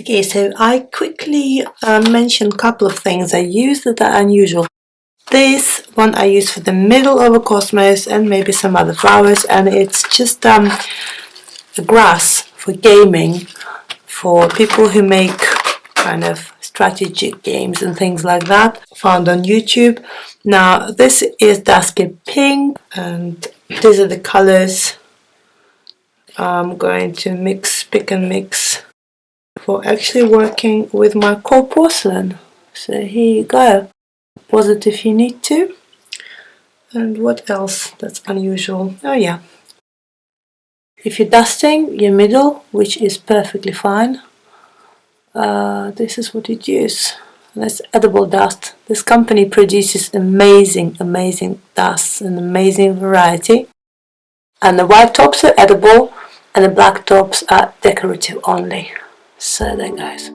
Okay, so I quickly mentioned a couple of things I use that are unusual. This one I use for the middle of a cosmos and maybe some other flowers, and it's just a grass for gaming, for people who make kind of strategic games and things like that, found on YouTube. Now this is dusky pink, and these are the colors I'm going to pick and mix for actually working with my cold porcelain. So here you go. Pause it if you need to. And what else that's unusual? Oh yeah. If you're dusting your middle, which is perfectly fine, this is what you'd use. That's edible dust. This company produces amazing dusts, an amazing variety. And the white tops are edible and the black tops are decorative only. So there goes.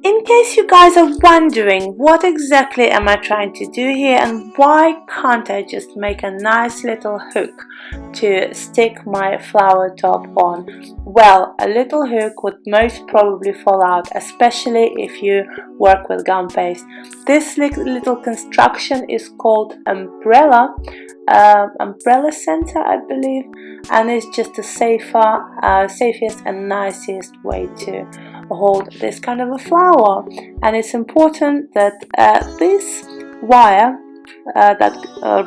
In case you guys are wondering what exactly am I trying to do here and why can't I just make a nice little hook to stick my flower top on, well, a little hook would most probably fall out, especially if you work with gum paste. This little construction is called umbrella center, I believe, and it's just the safest and nicest way to hold this kind of a flower. And it's important that this wire that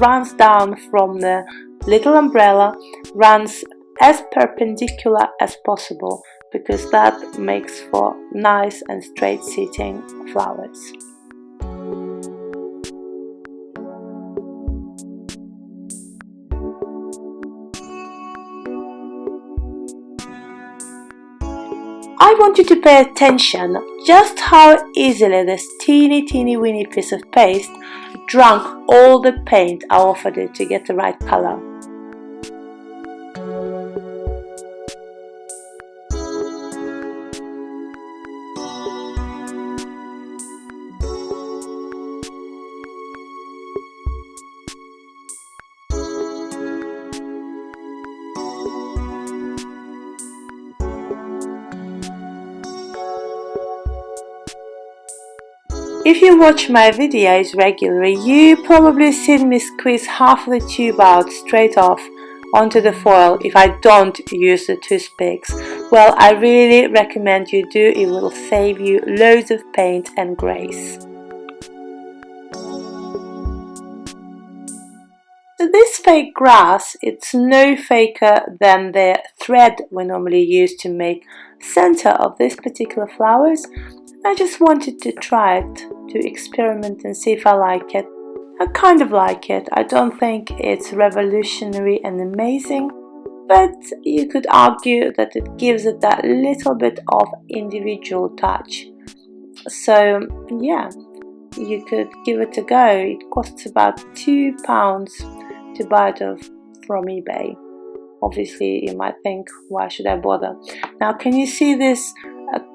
runs down from the little umbrella runs as perpendicular as possible, because that makes for nice and straight sitting flowers. I want you to pay attention just how easily this teeny weeny piece of paste drank all the paint I offered it to get the right color. If you watch my videos regularly, you probably seen me squeeze half the tube out straight off onto the foil if I don't use the toothpicks. Well, I really recommend you do, it will save you loads of paint and grace. So this fake grass, it's no faker than the thread we normally use to make center of this particular flowers. I just wanted to try it, to experiment and see if I like it. I kind of like it. I don't think it's revolutionary and amazing, but you could argue that it gives it that little bit of individual touch. So yeah, you could give it a go. It costs about £2 to buy it from eBay. Obviously you might think, why should I bother? Now can you see this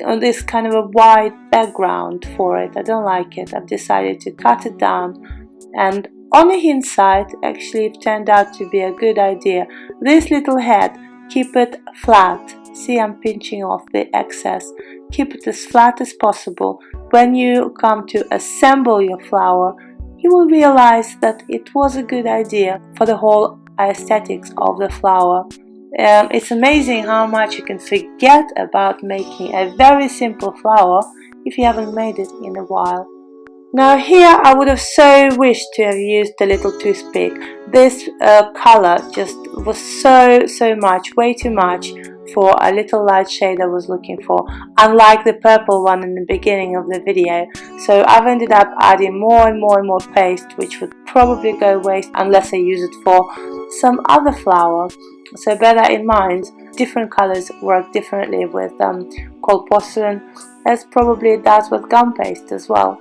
on this kind of a white background for it? I don't like it. I've decided to cut it down, and on the inside actually it turned out to be a good idea. This little head, keep it flat. See, I'm pinching off the excess. Keep it as flat as possible. When you come to assemble your flower, you will realize that it was a good idea for the whole aesthetics of the flower. It's amazing how much you can forget about making a very simple flower if you haven't made it in a while. Now here I would have so wished to have used the little toothpick. This color just was so much, way too much for a little light shade I was looking for, unlike the purple one in the beginning of the video. So I've ended up adding more and more paste, which would probably go waste unless I use it for some other flower. So bear that in mind. Different colors work differently with cold porcelain, as probably it does with gum paste as well.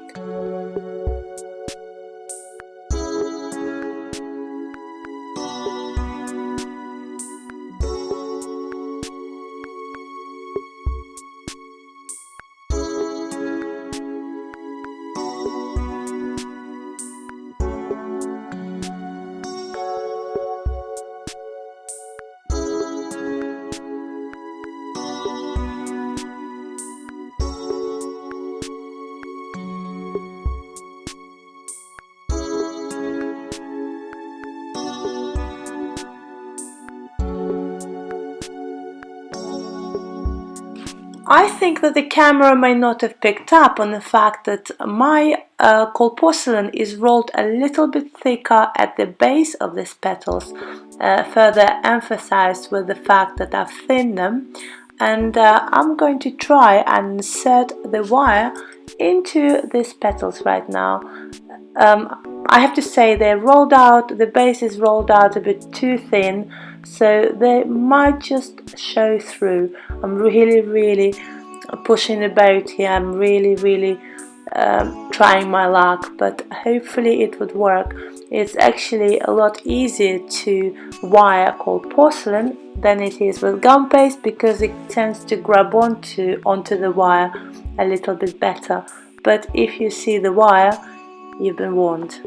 I think that the camera may not have picked up on the fact that my cold porcelain is rolled a little bit thicker at the base of these petals, further emphasized with the fact that I've thinned them, and I'm going to try and insert the wire into these petals right now. I have to say they're rolled out, the base is rolled out a bit too thin, so they might just show through. I'm really pushing the boat here. I'm really trying my luck, but hopefully it would work. It's actually a lot easier to wire cold porcelain than it is with gum paste, because it tends to grab onto the wire a little bit better. But if you see the wire, you've been warned.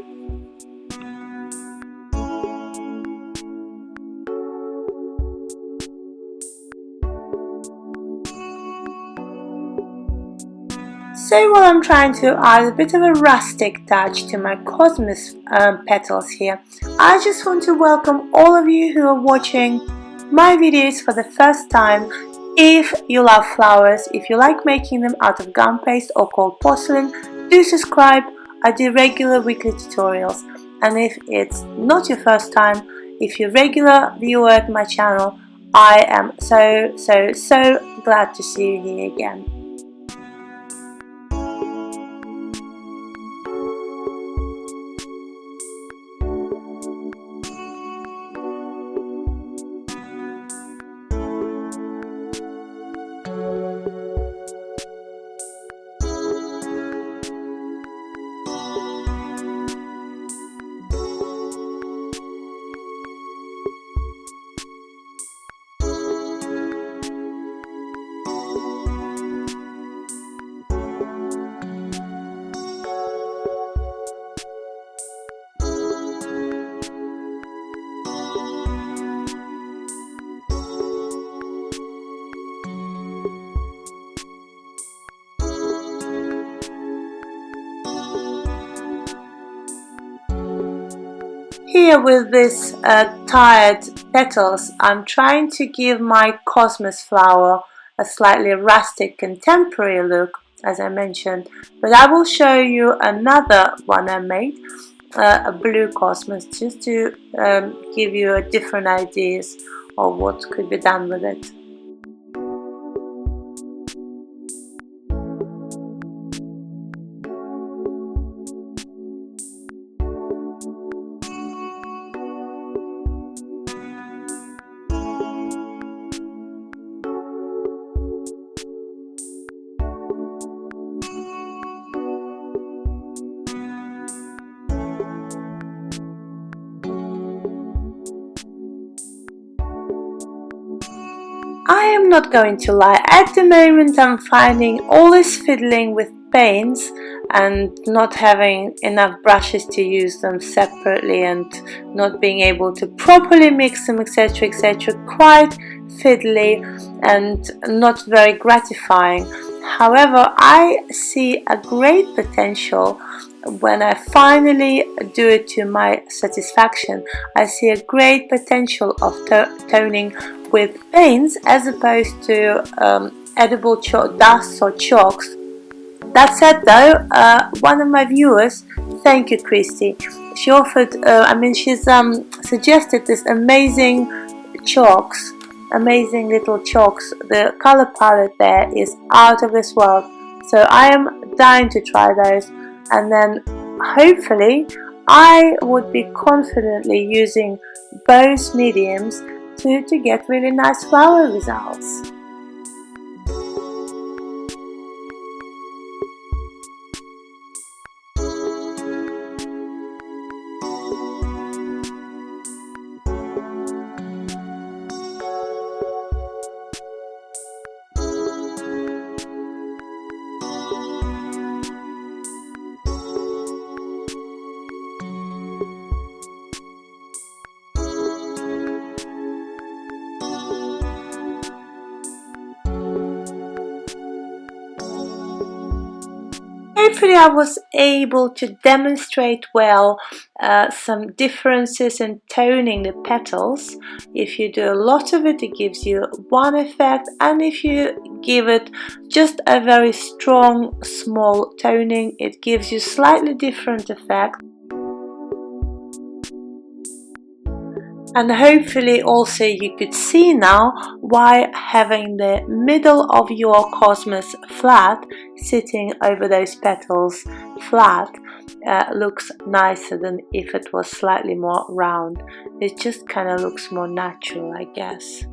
So while I'm trying to add a bit of a rustic touch to my Cosmos petals here, I just want to welcome all of you who are watching my videos for the first time. If you love flowers, if you like making them out of gum paste or cold porcelain, do subscribe. I do regular weekly tutorials, and if it's not your first time, if you're a regular viewer at my channel, I am so glad to see you here again. Here with this tired petals, I'm trying to give my Cosmos flower a slightly rustic contemporary look, as I mentioned, but I will show you another one I made, a blue Cosmos, just to give you a different ideas of what could be done with it. I am not going to lie, at the moment I'm finding all this fiddling with paints and not having enough brushes to use them separately and not being able to properly mix them, etc, quite fiddly and not very gratifying. However, I see a great potential when I finally do it to my satisfaction. I see a great potential of toning with paints as opposed to edible dusts or chalks. That said though, one of my viewers, thank you Christy, she offered, she's suggested this amazing chalks, amazing little chalks. The color palette there is out of this world, so I am dying to try those, and then hopefully I would be confidently using both mediums to get really nice flower results. hopefully I was able to demonstrate well some differences in toning the petals. If you do a lot of it, it gives you one effect, and if you give it just a very strong small toning, it gives you slightly different effect. And hopefully also you could see now why having the middle of your cosmos flat, sitting over those petals flat, looks nicer than if it was slightly more round. It just kind of looks more natural, I guess.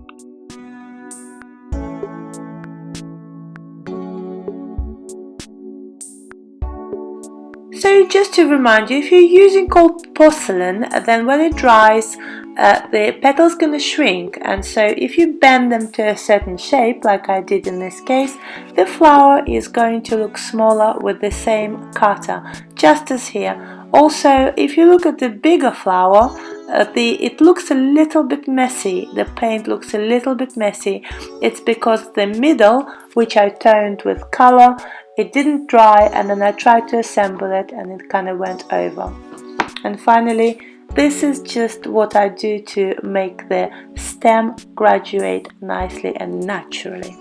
So just to remind you, if you're using cold porcelain, then when it dries, the petal's going to shrink, and so if you bend them to a certain shape, like I did in this case, the flower is going to look smaller with the same cutter, just as here. Also, if you look at the bigger flower, it looks a little bit messy. The paint looks a little bit messy. It's because the middle, which I toned with color, it didn't dry, and then I tried to assemble it and it kind of went over. And finally, this is just what I do to make the stem graduate nicely and naturally.